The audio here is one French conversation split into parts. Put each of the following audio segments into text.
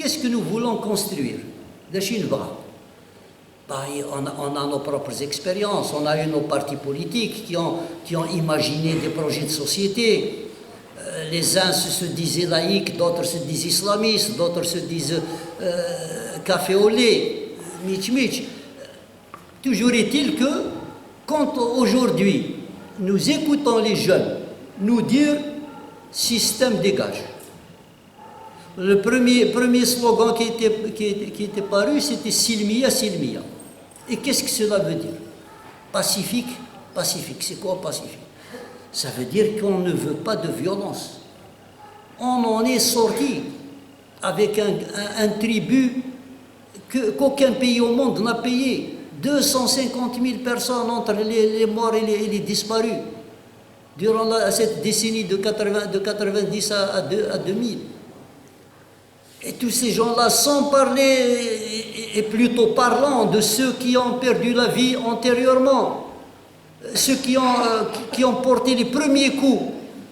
qu'est-ce que nous voulons construire? De Chine, on a nos propres expériences, on a eu nos partis politiques qui ont imaginé des projets de société. Les uns se disaient laïcs, d'autres se disent islamistes, d'autres se disent café au lait, mitch. Toujours est-il que, quand aujourd'hui nous écoutons les jeunes nous dire système dégage. Le premier slogan qui était paru, c'était Silmia, Silmia. Et qu'est-ce que cela veut dire? Pacifique, pacifique. C'est quoi pacifique? Ça veut dire qu'on ne veut pas de violence. On en est sorti avec un tribut qu'aucun pays au monde n'a payé. 250 000 personnes entre les morts et les disparus durant cette décennie de 90 à 2000. Et tous ces gens-là, sans parler, et plutôt parlant de ceux qui ont perdu la vie antérieurement, ceux qui ont porté les premiers coups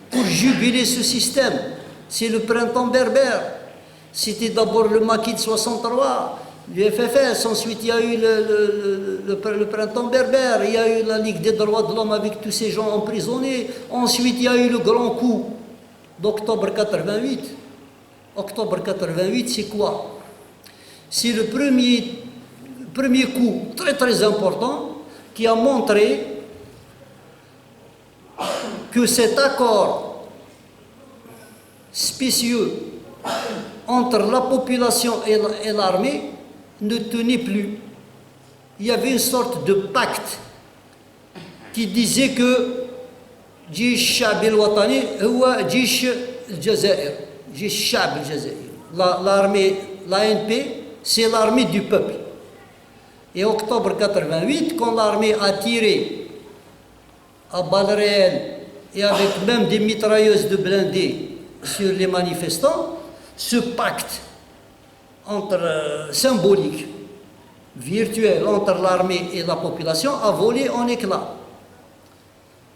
pour juguler ce système, c'est le printemps berbère. C'était d'abord le maquis de 63, l'UFFS, ensuite il y a eu le printemps berbère, il y a eu la Ligue des droits de l'homme avec tous ces gens emprisonnés, ensuite il y a eu le grand coup d'octobre 88. Octobre 88, c'est quoi? C'est le premier coup très très important qui a montré que cet accord spécieux entre la population et l'armée ne tenait plus. Il y avait une sorte de pacte qui disait que جيش الشعب الوطني هو جيش الجزائر. L'armée, l'ANP, c'est l'armée du peuple. Et octobre 88, quand l'armée a tiré à balles réelles et avec même des mitrailleuses de blindés sur les manifestants, ce pacte symbolique, virtuel entre l'armée et la population a volé en éclats.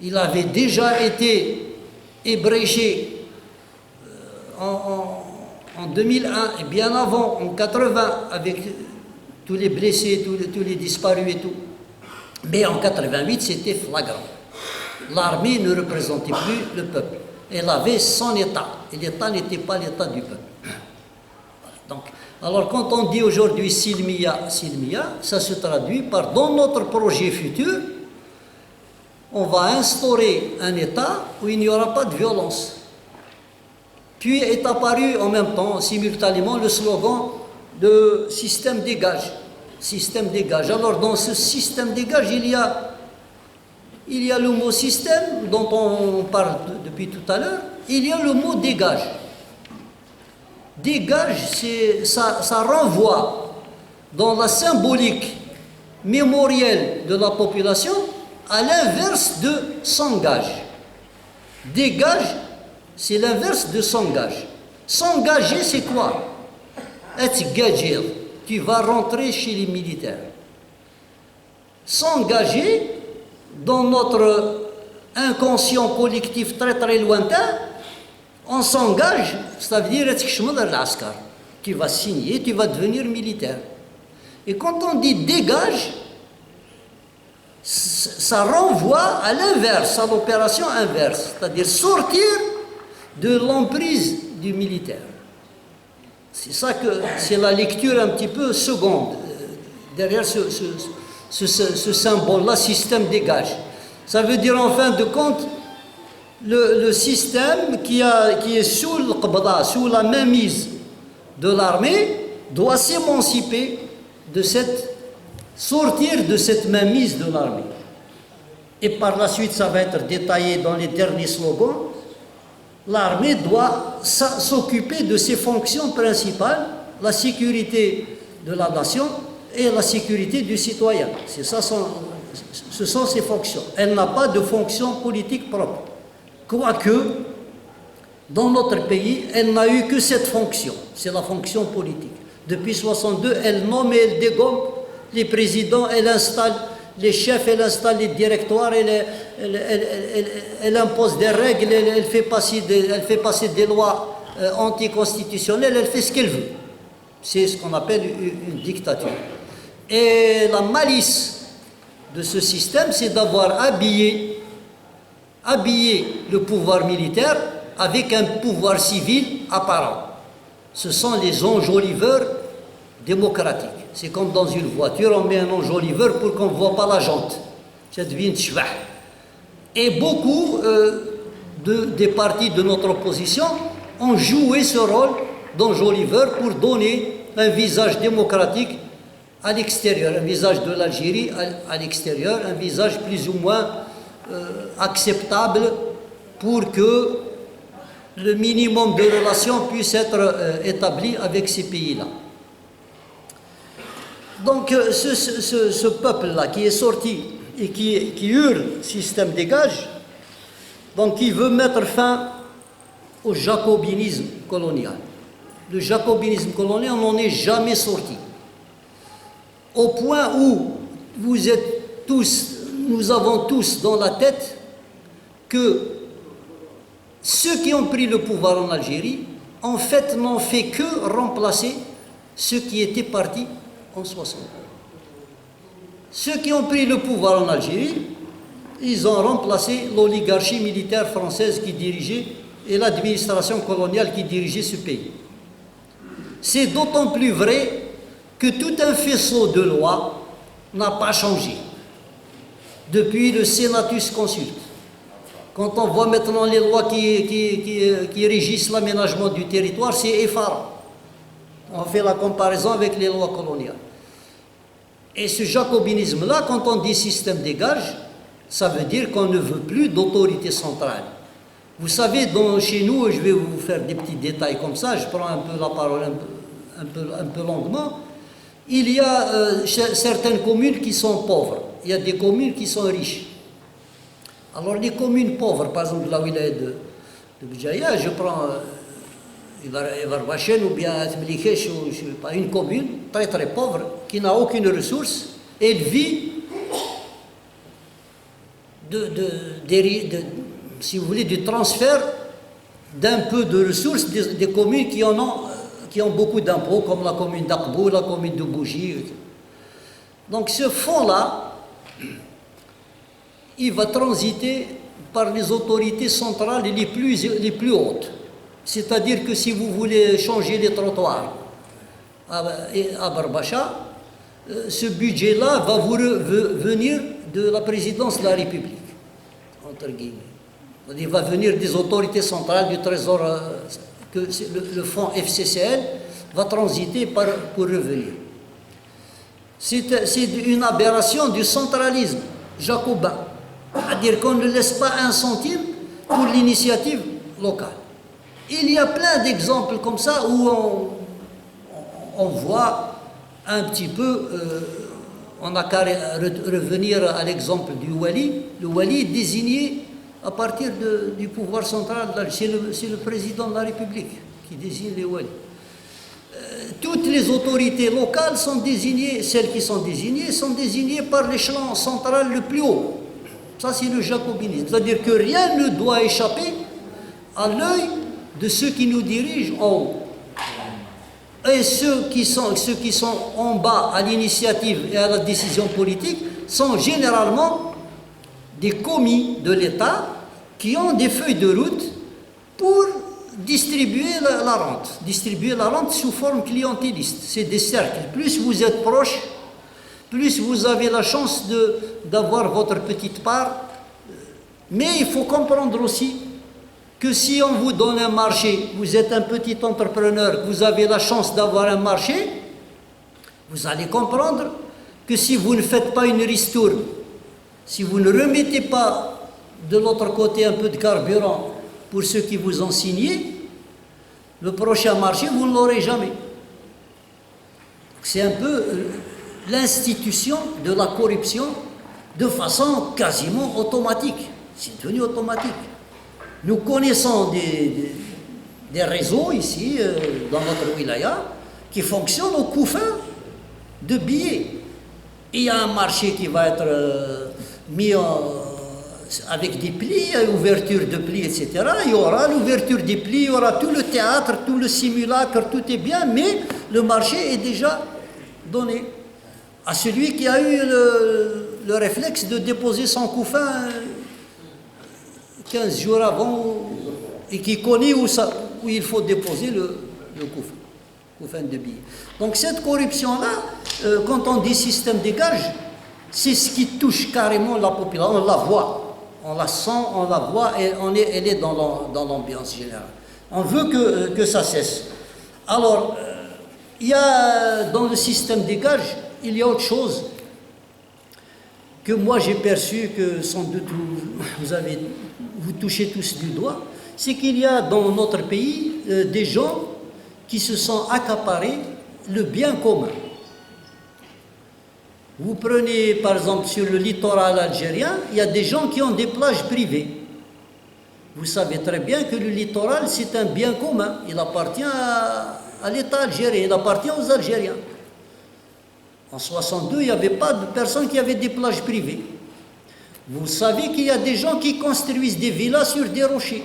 Il avait déjà été ébréché en 2001 et bien avant, en 80, avec tous les blessés, tous les disparus et tout. Mais en 88, c'était flagrant. L'armée ne représentait plus le peuple. Elle avait son État. Et l'État n'était pas l'État du peuple. Donc, alors quand on dit aujourd'hui Silmia, Silmia, ça se traduit par dans notre projet futur, on va instaurer un État où il n'y aura pas de violence. Puis est apparu en même temps, simultanément, le slogan de système dégage. Système dégage. Alors dans ce système dégage, il y a le mot système dont on parle depuis tout à l'heure. Il y a le mot dégage. Dégage, ça renvoie dans la symbolique mémorielle de la population à l'inverse de s'engage. Dégage, c'est l'inverse de s'engage. S'engager, c'est quoi? Tu vas rentrer chez les militaires. S'engager, dans notre inconscient collectif très très lointain, on s'engage, ça veut dire tu vas signer, tu vas devenir militaire. Et quand on dit dégage, ça renvoie à l'inverse, à l'opération inverse, c'est-à-dire sortir de l'emprise du militaire. C'est ça que c'est la lecture un petit peu seconde derrière ce symbole-là, système dégage. Ça veut dire en fin de compte le système qui est sous le qabda, sous la mainmise de l'armée, doit s'émanciper sortir de cette mainmise de l'armée. Et par la suite, ça va être détaillé dans les derniers slogans. L'armée doit s'occuper de ses fonctions principales, la sécurité de la nation et la sécurité du citoyen. Ce sont ses fonctions. Elle n'a pas de fonction politique propre. Quoique, dans notre pays, elle n'a eu que cette fonction. C'est la fonction politique. Depuis 1962, elle nomme et elle dégomme les présidents, elle installe les chefs, elle installe les directoires, elle impose des règles, elle fait passer des lois anticonstitutionnelles, elle fait ce qu'elle veut. C'est ce qu'on appelle une dictature. Et la malice de ce système, c'est d'avoir habillé le pouvoir militaire avec un pouvoir civil apparent. Ce sont les enjoliveurs démocratiques. C'est comme dans une voiture, on met un enjoliveur pour qu'on ne voit pas la jante. Et beaucoup des partis de notre opposition ont joué ce rôle d'enjoliveur pour donner un visage démocratique à l'extérieur, un visage de l'Algérie à l'extérieur, un visage plus ou moins acceptable pour que le minimum de relations puisse être établi avec ces pays-là. Donc ce peuple-là qui est sorti et qui hurle « système dégage », donc il veut mettre fin au jacobinisme colonial. Le jacobinisme colonial, on n'en est jamais sorti. Au point où nous avons tous dans la tête que ceux qui ont pris le pouvoir en Algérie, en fait, n'ont fait que remplacer ceux qui étaient partis en 60. Ceux qui ont pris le pouvoir en Algérie, ils ont remplacé l'oligarchie militaire française qui dirigeait et l'administration coloniale qui dirigeait ce pays. C'est d'autant plus vrai que tout un faisceau de lois n'a pas changé depuis le Senatus Consult. Quand on voit maintenant les lois qui régissent l'aménagement du territoire, c'est effarant. On fait la comparaison avec les lois coloniales. Et ce jacobinisme-là, quand on dit système dégage, ça veut dire qu'on ne veut plus d'autorité centrale. Vous savez, chez nous, je vais vous faire des petits détails comme ça, je prends un peu la parole un peu longuement. Il y a certaines communes qui sont pauvres, il y a des communes qui sont riches. Alors les communes pauvres, par exemple la wilaya de Béjaïa, je prends Ivarbachen ou bien Tmelikesh, ou je sais pas, une commune très très pauvre qui n'a aucune ressource, et elle vit si vous voulez, du transfert d'un peu de ressources des communes qui ont beaucoup d'impôts, comme la commune d'Akbou, la commune de Bougie. Donc ce fonds-là, il va transiter par les autorités centrales les plus hautes. C'est-à-dire que si vous voulez changer les trottoirs à Barbacha, ce budget-là va vous venir de la présidence de la République, entre guillemets. Il va venir des autorités centrales, du Trésor, que le fonds FCCL va transiter pour revenir. C'est une aberration du centralisme jacobin, c'est-à-dire qu'on ne laisse pas un centime pour l'initiative locale. Il y a plein d'exemples comme ça où on voit un petit peu, on n'a qu'à revenir à l'exemple du Wali. Le Wali est désigné à partir du pouvoir central, c'est le président de la République qui désigne les Wali. Toutes les autorités locales sont désignées, celles qui sont désignées par l'échelon central le plus haut. Ça, c'est le jacobinisme. C'est-à-dire que rien ne doit échapper à l'œil de ceux qui nous dirigent en haut. Et ceux qui sont en bas à l'initiative et à la décision politique sont généralement des commis de l'État qui ont des feuilles de route pour distribuer la rente sous forme clientéliste. C'est des cercles. Plus vous êtes proche, plus vous avez la chance d'avoir votre petite part. Mais il faut comprendre aussi que si on vous donne un marché, vous êtes un petit entrepreneur, vous avez la chance d'avoir un marché, vous allez comprendre que si vous ne faites pas une ristourne, si vous ne remettez pas de l'autre côté un peu de carburant pour ceux qui vous ont signé, le prochain marché, vous ne l'aurez jamais. C'est un peu l'institution de la corruption de façon quasiment automatique. C'est devenu automatique. Nous connaissons des réseaux ici, dans notre wilaya, qui fonctionnent au coup fin de billets. Il y a un marché qui va être mis avec des plis, ouverture de plis, etc. Il y aura l'ouverture des plis, il y aura tout le théâtre, tout le simulacre, tout est bien, mais le marché est déjà donné à celui qui a eu le réflexe de déposer son couffin 15 jours avant et qui connaît où il faut déposer le couffin de billets. Donc cette corruption-là, quand on dit système des gages, c'est ce qui touche carrément la population, on la voit, on la sent, on la voit et elle est dans l'ambiance générale. On veut que ça cesse. Alors, il y a dans le système des gages, il y a autre chose que moi j'ai perçu, que sans doute vous touchez tous du doigt, c'est qu'il y a dans notre pays des gens qui se sont accaparés le bien commun. Vous prenez par exemple sur le littoral algérien, il y a des gens qui ont des plages privées. Vous savez très bien que le littoral c'est un bien commun, il appartient à l'État algérien, il appartient aux Algériens. En 1962, il n'y avait pas de personnes qui avaient des plages privées. Vous savez qu'il y a des gens qui construisent des villas sur des rochers,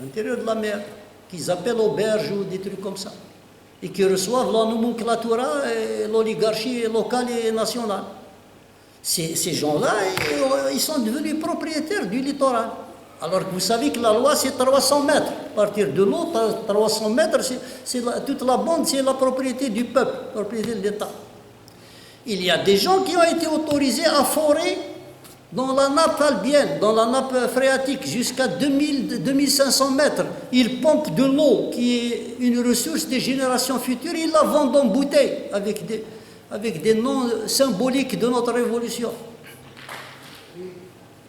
à l'intérieur de la mer, qu'ils appellent auberges ou des trucs comme ça, et qui reçoivent la nomenclatura et l'oligarchie locale et nationale. Ces gens-là, ils sont devenus propriétaires du littoral. Alors que vous savez que la loi, c'est 300 mètres. À partir de l'eau, 300 mètres, toute la bande, c'est la propriété du peuple, la propriété de l'État. Il y a des gens qui ont été autorisés à forer dans la nappe albienne, dans la nappe phréatique, jusqu'à 2500 mètres. Ils pompent de l'eau, qui est une ressource des générations futures, ils la vendent en bouteille, avec des noms symboliques de notre révolution.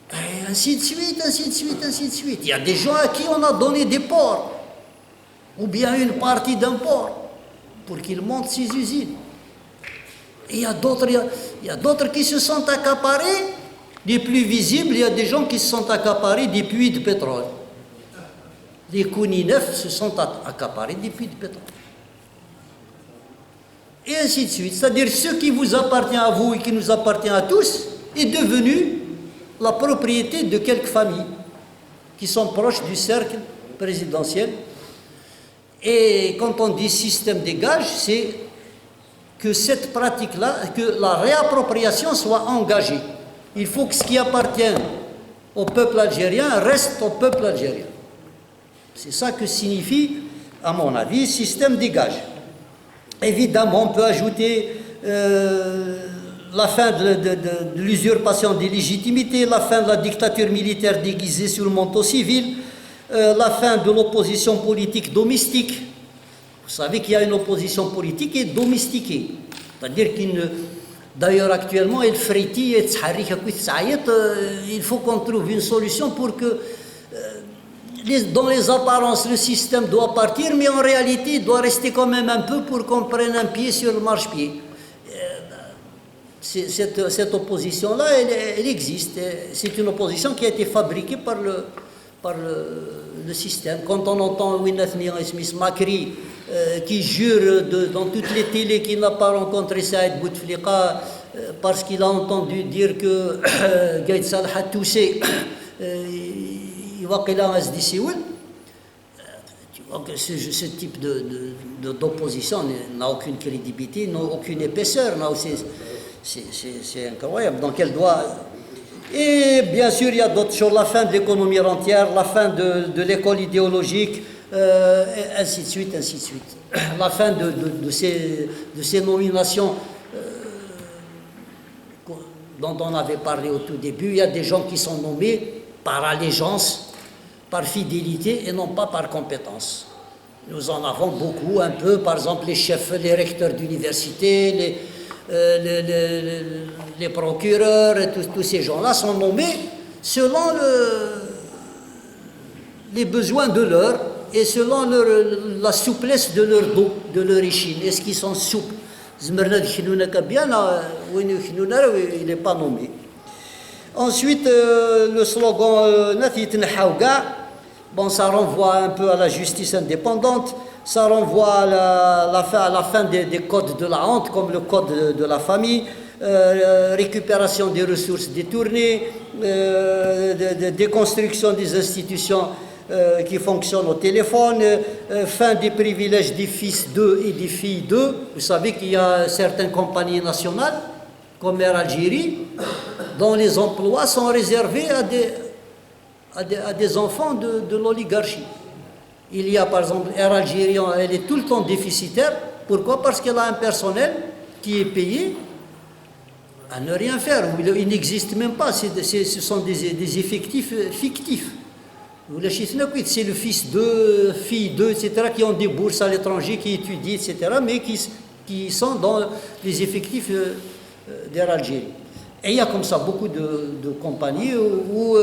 Et ainsi de suite, ainsi de suite, ainsi de suite. Il y a des gens à qui on a donné des ports, ou bien une partie d'un port, pour qu'ils montent ces usines. Et il y a d'autres qui se sont accaparés. Les plus visibles, il y a des gens qui se sont accaparés des puits de pétrole. Les Kouninef se sont accaparés des puits de pétrole. Et ainsi de suite. C'est-à-dire, ce qui vous appartient à vous et qui nous appartient à tous est devenu la propriété de quelques familles qui sont proches du cercle présidentiel. Et quand on dit système des gages, c'est que cette pratique-là, que la réappropriation soit engagée. Il faut que ce qui appartient au peuple algérien reste au peuple algérien. C'est ça que signifie, à mon avis, système des gages. Évidemment, on peut ajouter la fin de l'usurpation des légitimités, la fin de la dictature militaire déguisée sous le manteau civil, la fin de l'opposition politique domestique. Vous savez qu'il y a une opposition politique qui est domestiquée. C'est-à-dire d'ailleurs, actuellement, il frétille, il faut qu'on trouve une solution pour que, dans les apparences, le système doit partir, mais en réalité, il doit rester quand même un peu pour qu'on prenne un pied sur le marchepied. Cette opposition-là, elle existe. C'est une opposition qui a été fabriquée par le système. Quand on entend Winnet Smith Makri, qui jure dans toutes les télés qu'il n'a pas rencontré Saïd Bouteflika parce qu'il a entendu dire que Gaïd Salah a toussé, il va qu'il a un SDC. Tu vois que ce type d'opposition n'a aucune crédibilité, n'a aucune épaisseur. C'est incroyable. Donc elle doit... Et bien sûr, il y a d'autres choses, la fin de l'économie rentière, la fin de l'école idéologique, ainsi de suite, ainsi de suite. La fin de ces nominations dont on avait parlé au tout début. Il y a des gens qui sont nommés par allégeance, par fidélité et non pas par compétence. Nous en avons beaucoup, un peu, par exemple les recteurs d'université, les procureurs, et tous ces gens-là sont nommés selon les besoins de l'heure et selon la souplesse de leur dos, de leur échine. Est-ce qu'ils sont souples? Il n'est pas nommé. Ensuite, le slogan bon, ça renvoie un peu à la justice indépendante, ça renvoie à la fin des codes de la honte, comme le code de la famille, récupération des ressources détournées, déconstruction des institutions qui fonctionnent au téléphone, fin des privilèges des fils d'eux et des filles d'eux. Vous savez qu'il y a certaines compagnies nationales, comme Air Algérie, dont les emplois sont réservés à des enfants de l'oligarchie. Il y a par exemple Air Algérie, elle est tout le temps déficitaire. Pourquoi? Parce qu'elle a un personnel qui est payé à ne rien faire. Il n'existe même pas. Ce sont des effectifs fictifs. C'est le fils d'eux, filles d'eux, etc., qui ont des bourses à l'étranger, qui étudient, etc., mais qui sont dans les effectifs d'Air Algérie. Et il y a comme ça beaucoup de compagnies où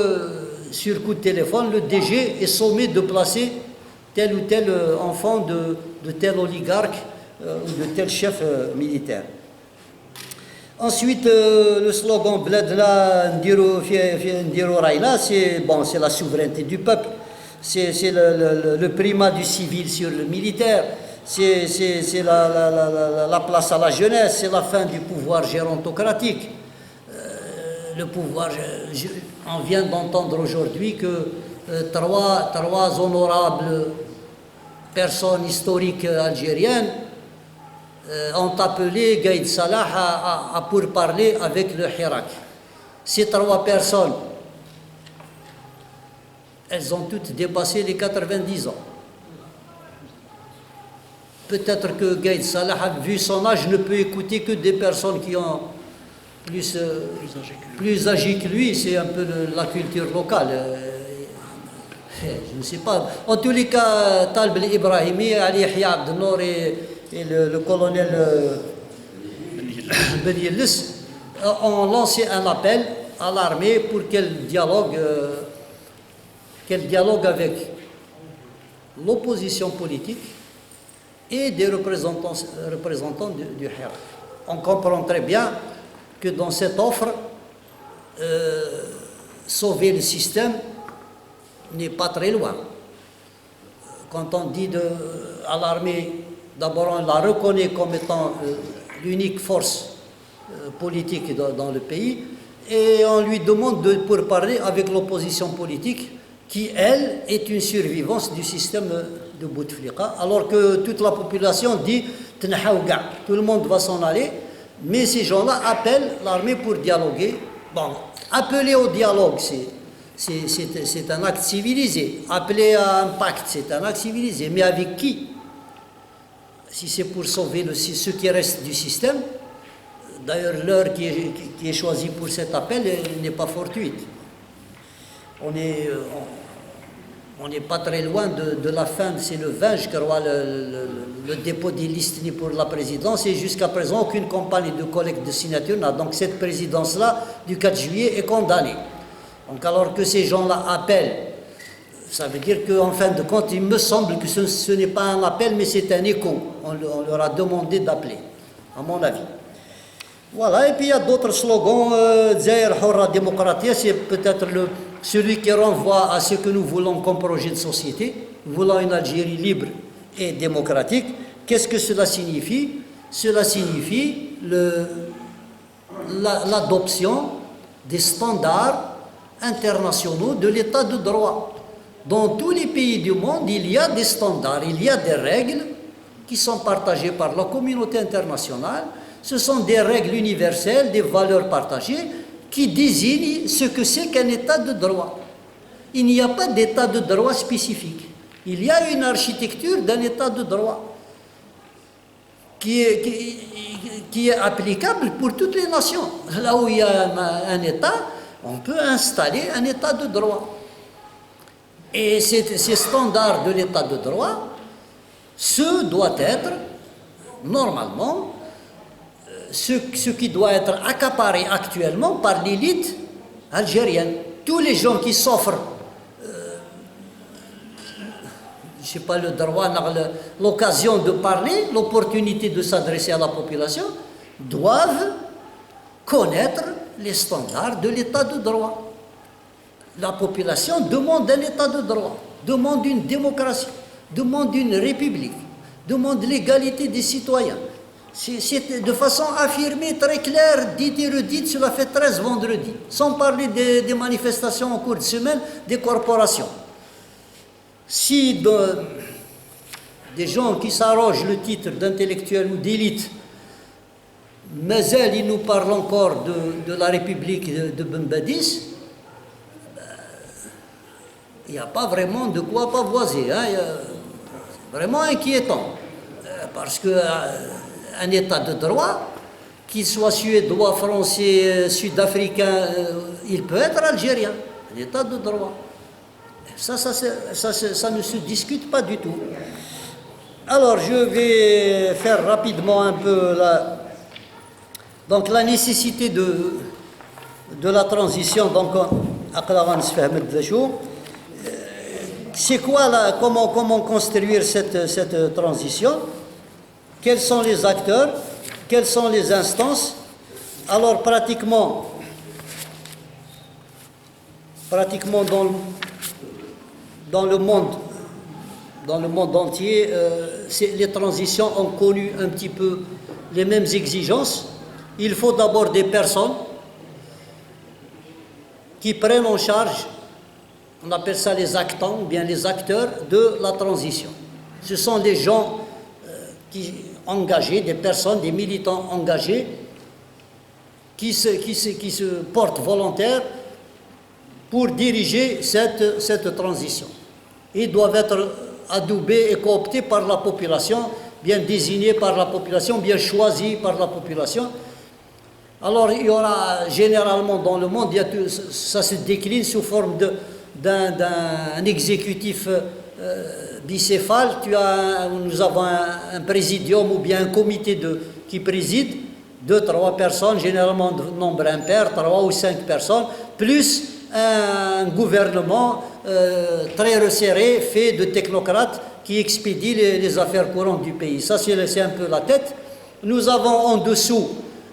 sur coup de téléphone, le DG est sommé de placer tel ou tel enfant de tel oligarque ou de tel chef militaire. Ensuite, le slogan Bladla Ndiro Raila, c'est la souveraineté du peuple, c'est le primat du civil sur le militaire, c'est la place à la jeunesse, c'est la fin du pouvoir gérontocratique. Le pouvoir, on vient d'entendre aujourd'hui que trois honorables personnes historiques algériennes ont appelé Gaïd Salah à pourparler avec le Hirak. Ces trois personnes, elles ont toutes dépassé les 90 ans. Peut-être que Gaïd Salah, vu son âge, ne peut écouter que des personnes qui ont plus âgées que lui. C'est un peu la culture locale. Je ne sais pas. En tous les cas, Talb el-Ibrahimi, Ali Yahya Abd Nour et le colonel Ben Yillis ont lancé un appel à l'armée pour qu'elle dialogue avec l'opposition politique et des représentants du Hirak. On comprend très bien que dans cette offre, sauver le système n'est pas très loin. Quand on dit à l'armée, d'abord on la reconnaît comme étant l'unique force politique dans le pays, et on lui demande de pourparler avec l'opposition politique qui, elle, est une survivance du système de Bouteflika, alors que toute la population dit « Tnahaouga », tout le monde va s'en aller, mais ces gens-là appellent l'armée pour dialoguer. Bon, appeler au dialogue, c'est un acte civilisé. Appeler à un pacte, c'est un acte civilisé. Mais avec qui? Si c'est pour sauver ce qui reste du système, d'ailleurs l'heure qui est choisie pour cet appel n'est pas fortuite. On n'est pas très loin de la fin, c'est le 20, je crois, le dépôt des listes pour la présidence, et jusqu'à présent, aucune campagne de collecte de signatures n'a. Donc cette présidence-là, du 4 juillet, est condamnée. Donc alors que ces gens-là appellent, ça veut dire qu'en fin de compte, il me semble que ce n'est pas un appel, mais c'est un écho. On leur a demandé d'appeler, à mon avis. Voilà, et puis il y a d'autres slogans. Zaïr Hurra Démocratie, c'est peut-être celui qui renvoie à ce que nous voulons comme projet de société. Nous voulons une Algérie libre et démocratique. Qu'est-ce que cela signifie? Cela signifie l'adoption des standards internationaux de l'état de droit. Dans tous les pays du monde, il y a des standards, il y a des règles qui sont partagées par la communauté internationale. Ce sont des règles universelles, des valeurs partagées qui désignent ce que c'est qu'un état de droit. Il n'y a pas d'état de droit spécifique. Il y a une architecture d'un état de droit qui est applicable pour toutes les nations. Là où il y a un état, on peut installer un état de droit. Et ces standards de l'état de droit, ce doit être, normalement, ce qui doit être accaparé actuellement par l'élite algérienne. Tous les gens qui s'offrent, je ne sais pas, le droit, l'occasion de parler, l'opportunité de s'adresser à la population, doivent connaître les standards de l'état de droit. La population demande un état de droit, demande une démocratie, demande une république, demande l'égalité des citoyens. C'est de façon affirmée, très claire, dite et redite, cela fait 13 vendredis, sans parler des manifestations en cours de semaine des corporations. si des gens qui s'arrogent le titre d'intellectuel ou d'élite, mais elle, ils nous parlent encore de la République de Ben Badis, il n'y a pas vraiment de quoi pavoiser. Hein. C'est vraiment inquiétant. Parce qu'un État de droit, qu'il soit suédois, français, sud-africain, il peut être algérien. Un État de droit. Ça ne se discute pas du tout. Alors, je vais faire rapidement un peu donc la nécessité de la transition. Donc, c'est quoi comment construire cette transition? Quels sont les acteurs? Quelles sont les instances? Alors, pratiquement dans le monde entier, les transitions ont connu un petit peu les mêmes exigences. Il faut d'abord des personnes qui prennent en charge, on appelle ça les actants, ou bien les acteurs de la transition. Ce sont des gens engagés, des personnes, des militants engagés, qui se portent volontaires pour diriger cette transition. Ils doivent être adoubés et cooptés par la population, bien désignés par la population, bien choisis par la population. Alors, il y aura généralement dans le monde, ça se décline sous forme d'un exécutif bicéphale. Nous avons un présidium ou bien un comité qui préside 2-3 personnes, généralement de nombre impair, 3 ou 5 personnes, plus un gouvernement très resserré, fait de technocrates qui expédient les affaires courantes du pays. Ça, c'est un peu la tête. Nous avons en dessous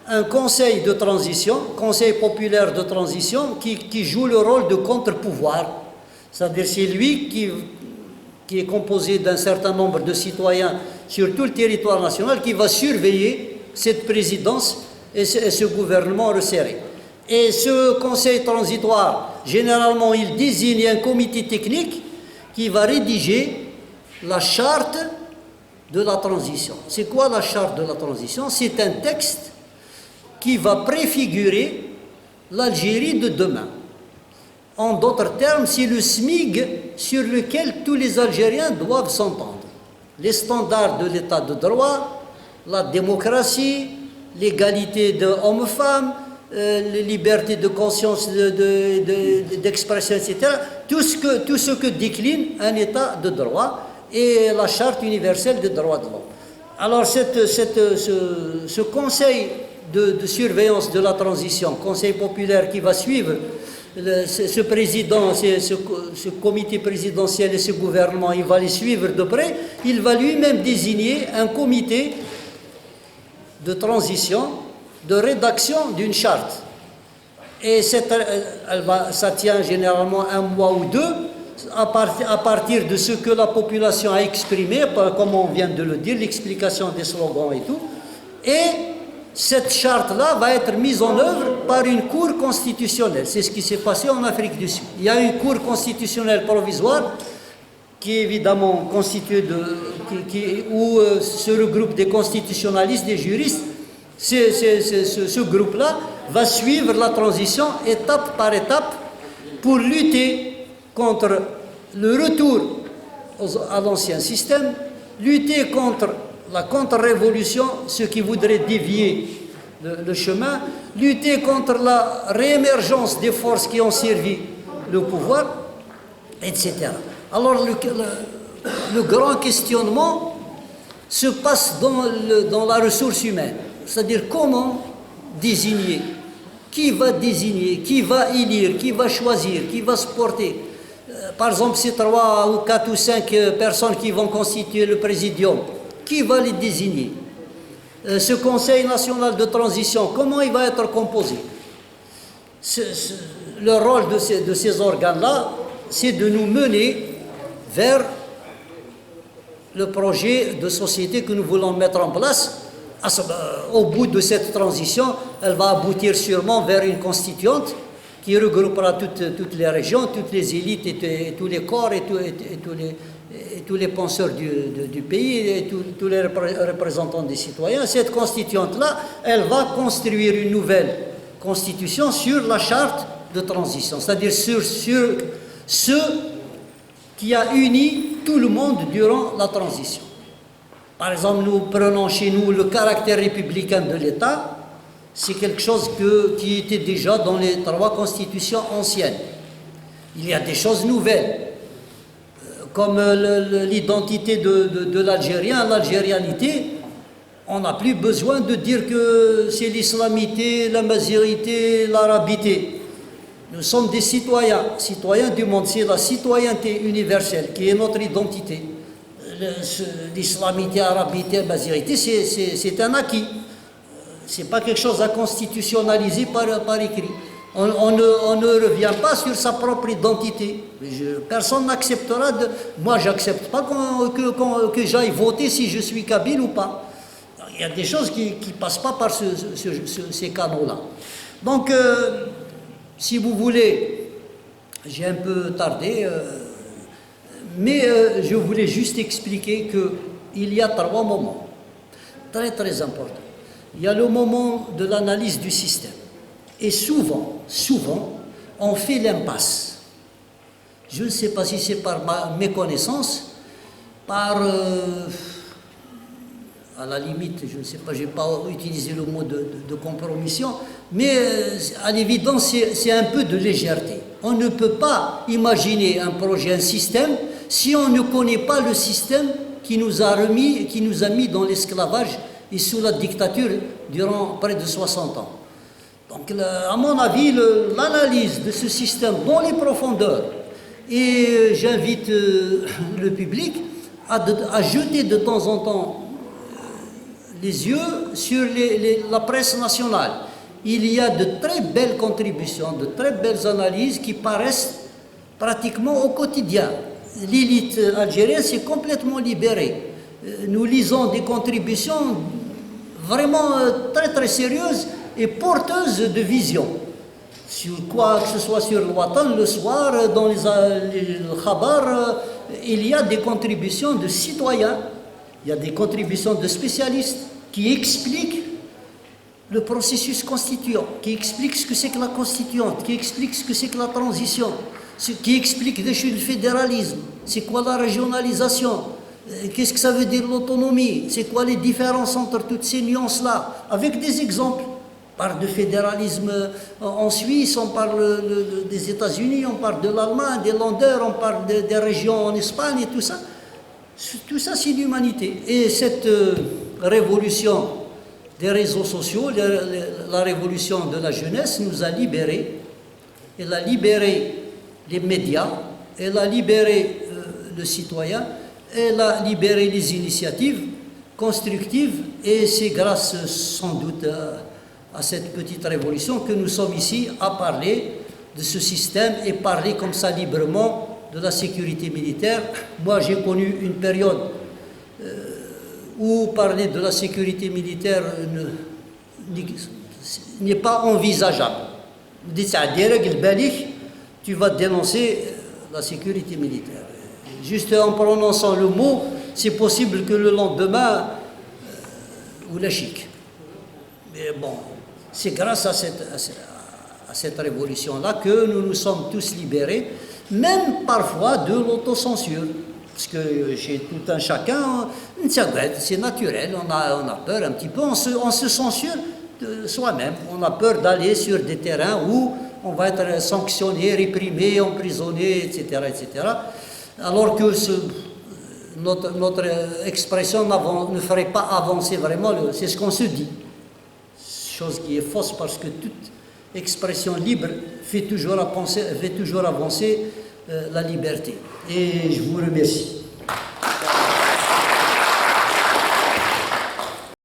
un conseil de transition, conseil populaire de transition, qui joue le rôle de contre-pouvoir. C'est-à-dire c'est lui qui est composé d'un certain nombre de citoyens sur tout le territoire national qui va surveiller cette présidence et ce gouvernement resserré. Et ce conseil transitoire, généralement, il désigne un comité technique qui va rédiger la charte de la transition. C'est quoi la charte de la transition? C'est un texte qui va préfigurer l'Algérie de demain. En d'autres termes, c'est le SMIG sur lequel tous les Algériens doivent s'entendre. Les standards de l'état de droit, la démocratie, l'égalité de hommes-femmes, les libertés de conscience, d'expression, etc. Tout ce que décline un état de droit et la charte universelle des droits de l'homme. Alors ce conseil de surveillance de la transition, conseil populaire qui va suivre ce président, ce comité présidentiel et ce gouvernement, il va les suivre de près, il va lui-même désigner un comité de transition, de rédaction d'une charte. Et ça tient généralement un mois ou deux, à partir de ce que la population a exprimé, comme on vient de le dire, l'explication des slogans et tout. Et cette charte-là va être mise en œuvre par une cour constitutionnelle. C'est ce qui s'est passé en Afrique du Sud. Il y a une cour constitutionnelle provisoire qui est évidemment constituée où se regroupent des constitutionnalistes, des juristes. Ce groupe-là va suivre la transition étape par étape pour lutter contre le retour à l'ancien système, lutter contre la contre-révolution, ceux qui voudraient dévier le chemin, lutter contre la réémergence des forces qui ont servi le pouvoir, etc. Alors le grand questionnement se passe dans la ressource humaine, c'est-à-dire comment désigner, qui va élire, qui va choisir, qui va se porter. Par exemple, ces 3 ou 4 ou 5 personnes qui vont constituer le présidium, qui va les désigner? Ce Conseil national de transition, comment il va être composé? Le rôle de ces organes-là, c'est de nous mener vers le projet de société que nous voulons mettre en place. Au bout de cette transition, elle va aboutir sûrement vers une constituante qui regroupera toutes les régions, toutes les élites et tous les corps et tous les penseurs du pays et tous les représentants des citoyens. Cette constituante-là, elle va construire une nouvelle constitution sur la charte de transition, c'est-à-dire sur ce qui a uni tout le monde durant la transition. Par exemple, nous prenons chez nous le caractère républicain de l'État, c'est quelque chose qui était déjà dans les 3 constitutions anciennes. Il y a des choses nouvelles, comme l'identité de l'Algérien, l'algérianité. On n'a plus besoin de dire que c'est l'islamité, la mazirité, l'arabité. Nous sommes des citoyens du monde. C'est la citoyenneté universelle qui est notre identité. L'islamité, l'arabité, la mazirité, c'est un acquis. Ce n'est pas quelque chose à constitutionnaliser par écrit. On ne revient pas sur sa propre identité. Personne n'acceptera de... Moi, je n'accepte pas que j'aille voter si je suis kabyle ou pas. Il y a des choses qui ne passent pas par ces canaux-là. Donc, si vous voulez, j'ai un peu tardé, mais je voulais juste expliquer qu'il y a 3 moments très très importants. Il y a le moment de l'analyse du système. Et souvent, on fait l'impasse. Je ne sais pas si c'est par ma méconnaissance, par... à la limite, je ne sais pas, je n'ai pas utilisé le mot de compromission, mais à l'évidence, c'est un peu de légèreté. On ne peut pas imaginer un projet, un système, si on ne connaît pas le système qui nous a mis dans l'esclavage et sous la dictature durant près de 60 ans. Donc, à mon avis, l'analyse de ce système dans les profondeurs, et j'invite le public à jeter de temps en temps les yeux sur la presse nationale. Il y a de très belles contributions, de très belles analyses qui paraissent pratiquement au quotidien. L'élite algérienne s'est complètement libérée. Nous lisons des contributions vraiment très très sérieuses et porteuses de vision. Sur quoi que ce soit sur le Watan, le soir, dans les Khabar, il y a des contributions de citoyens, il y a des contributions de spécialistes qui expliquent le processus constituant, qui expliquent ce que c'est que la constituante, qui expliquent ce que c'est que la transition, qui expliquent le fédéralisme, c'est quoi la régionalisation, qu'est-ce que ça veut dire l'autonomie, c'est quoi les différences entre toutes ces nuances-là, avec des exemples. On parle de fédéralisme en Suisse, on parle des États-Unis, on parle de l'Allemagne, des Länder, on parle des régions en Espagne et tout ça. Tout ça, c'est l'humanité. Et cette révolution des réseaux sociaux, la révolution de la jeunesse nous a libérés. Elle a libéré les médias, elle a libéré le citoyen, elle a libéré les initiatives constructives. Et c'est grâce, sans doute, à cette petite révolution que nous sommes ici à parler de ce système et parler comme ça librement de la sécurité militaire. Moi, j'ai connu une période où parler de la sécurité militaire n'est pas envisageable. Vous dites, tu vas dénoncer la sécurité militaire. Juste en prononçant le mot, c'est possible que le lendemain, ou la chic. Mais bon, c'est grâce à cette révolution-là que nous nous sommes tous libérés, même parfois de l'autocensure. Parce que chez tout un chacun, c'est naturel, on a peur un petit peu, on se censure de soi-même. On a peur d'aller sur des terrains où on va être sanctionné, réprimé, emprisonné, etc. etc. Alors que notre expression ne ferait pas avancer vraiment, c'est ce qu'on se dit. Chose qui est fausse parce que toute expression libre fait toujours avancer la liberté. Et je vous remercie.